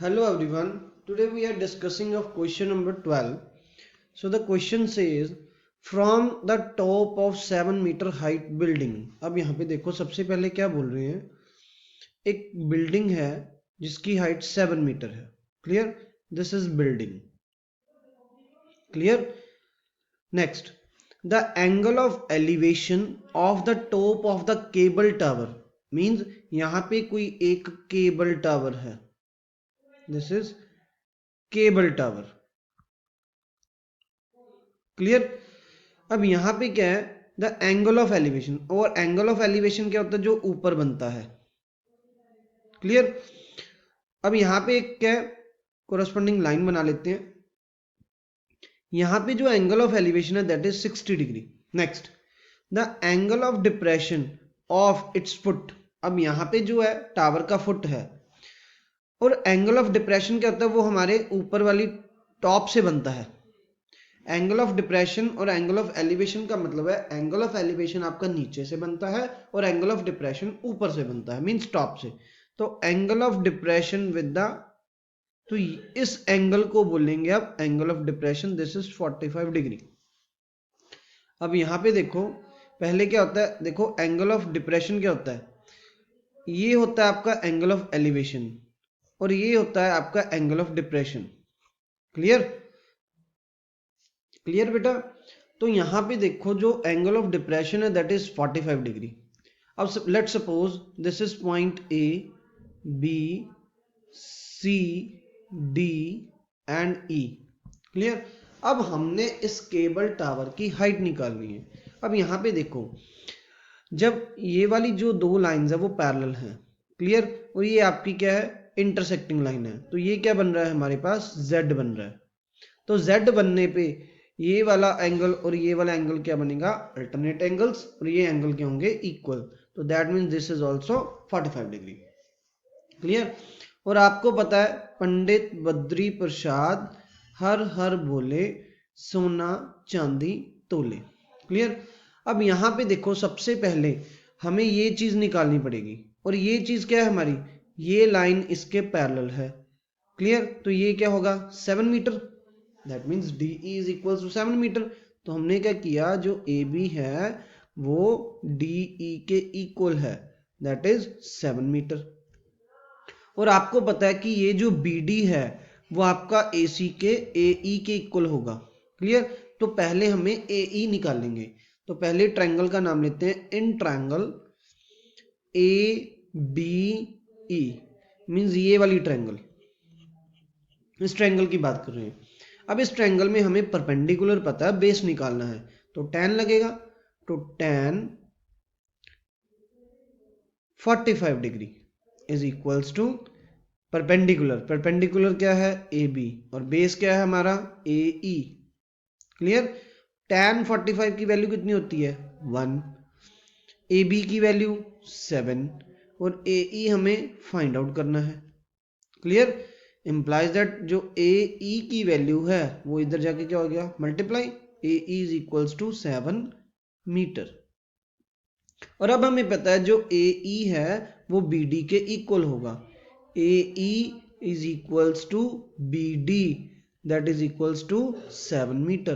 Hello everyone. Today we are discussing of question number 12. So the question says from the top of 7 meter height building. अब यहाँ पे देखो सबसे पहले क्या बोल रहे हैं, एक बिल्डिंग है जिसकी हाइट 7 मीटर है. Clear? This is building. Clear? Next, the angle of elevation of the top of the cable tower. Means यहाँ पे कोई एक केबल टावर है. This is cable tower. Clear? अब यहां पे क्या है, द एंगल ऑफ एलिवेशन. और एंगल ऑफ एलिवेशन क्या होता है? जो ऊपर बनता है. क्लियर? अब यहां पे एक क्या है, कोरस्पॉन्डिंग लाइन बना लेते हैं. यहां पे जो एंगल ऑफ एलिवेशन है that is 60 degree. Next, the angle of depression of its foot. अब यहां पे जो है टावर का फुट है, और एंगल ऑफ डिप्रेशन क्या होता है? वो हमारे ऊपर वाली टॉप से बनता है. एंगल ऑफ डिप्रेशन और एंगल ऑफ एलिवेशन का मतलब है, एंगल ऑफ एलिवेशन आपका नीचे से बनता है और एंगल ऑफ डिप्रेशन ऊपर से बनता है, मींस टॉप से. तो angle of depression with the, तो इस एंगल को बोलेंगे आप angle of depression. This is 45 degree. अब यहां पे देखो पहले क्या होता है, देखो एंगल ऑफ डिप्रेशन क्या होता है, ये होता है आपका एंगल ऑफ एलिवेशन और ये होता है आपका angle of depression. Clear? Clear बेटा? तो यहां पे देखो जो एंगल ऑफ डिप्रेशन है दैट इज 45 डिग्री. अब let suppose this is point A, B, C, D and E. Clear? अब हमने इस केबल टावर की हाइट निकालनी है. अब यहां पे देखो, जब ये वाली जो दो लाइंस है वो पैरेलल हैं. क्लियर? और ये आपकी क्या है, इंटरसेक्टिंग लाइन है. तो ये क्या बन रहा है हमारे पास, Z बन रहा है. तो Z बनने पे ये वाला एंगल और ये वाला एंगल क्या बनेगा, अल्टरनेट एंगल्स, और ये एंगल क्या होंगे, इक्वल. तो that means this is also 45 degree. Clear? और आपको पता है पंडित बद्री प्रसाद हर हर बोले, सोना चांदी तोले. क्लियर? अब यहां पे देखो सबसे पहले हमें ये चीज निकालनी पड़ेगी, और ये चीज क्या है हमारी, ये लाइन इसके पैरेलल है. क्लियर? तो ये क्या होगा, 7 metre. That means D is equal to 7 metre. तो हमने क्या किया, जो ए बी है वो डी ई के इक्वल है, दैट इज 7 मीटर. और आपको पता है कि ये जो बी डी है वो आपका ए सी के ए ई के इक्वल होगा. क्लियर? तो पहले हमें ए ई निकालेंगे. तो पहले ट्रायंगल का नाम लेते हैं, in triangle A B E. Means ये वाली ट्रायंगल, इस ट्रायंगल की बात कर रहे हैं. अब इस ट्रायंगल में हमें परपेंडिकुलर पता है, बेस निकालना है. तो tan लगेगा. तो tan 45 degree is equals to perpendicular. Perpendicular क्या है, ए बी, और बेस क्या है हमारा, ए ई. क्लियर? tan 45 की वैल्यू कितनी होती है, 1. ए बी की वैल्यू 7 और ए ई हमें फाइंड आउट करना है. क्लियर? implies that जो ए ई की वैल्यू है वो इधर जाके क्या हो गया, multiply. A E is equals to 7 metre. और अब हमें पता है जो ए ई है वो बी डी के इक्वल होगा. A E is equals to B D, that is equals to 7 metre.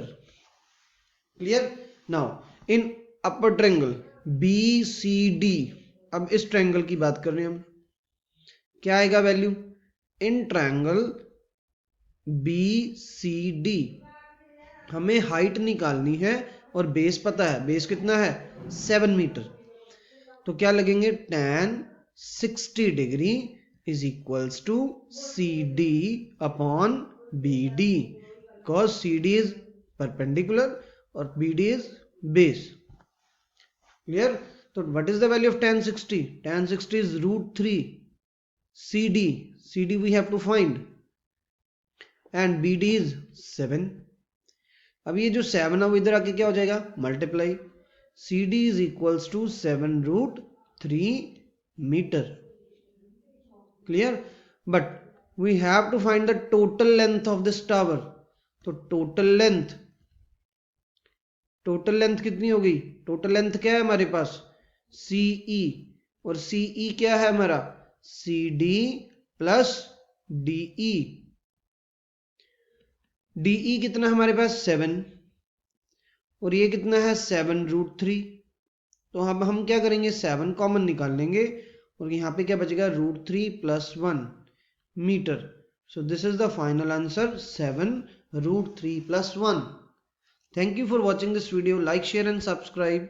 Clear? Now in upper triangle B C D, अब इस ट्रायंगल की बात कर रहे हैं हम, क्या आएगा value, in triangle B C D हमें हाइट निकालनी है और बेस पता है, बेस कितना है, 7 मीटर. तो क्या लगेंगे, tan 60 degree is equals to C D upon B D, because C D is perpendicular और B D is base. Clear? तो what is the value of tan 60? tan 60 is √3 CD. CD we have to find and BD is 7. अब ये जो 7 है वो इधर आके क्या हो जाएगा, multiply. CD is equals to 7√3 metre. Clear? But we have to find the total length of this tower. तो टोटल लेंथ कितनी होगी, टोटल लेंथ क्या है हमारे पास, CE, और CE क्या है हमारा, CD प्लस DE, DE कितना है हमारे पास 7 और ये कितना है 7√3। तो अब हम क्या करेंगे 7 कॉमन निकाल लेंगे और यहाँ पे क्या बचेगा √3 + 1 metre. So this is the final answer 7√3 + 1। Thank you for watching this video. Like, share and subscribe.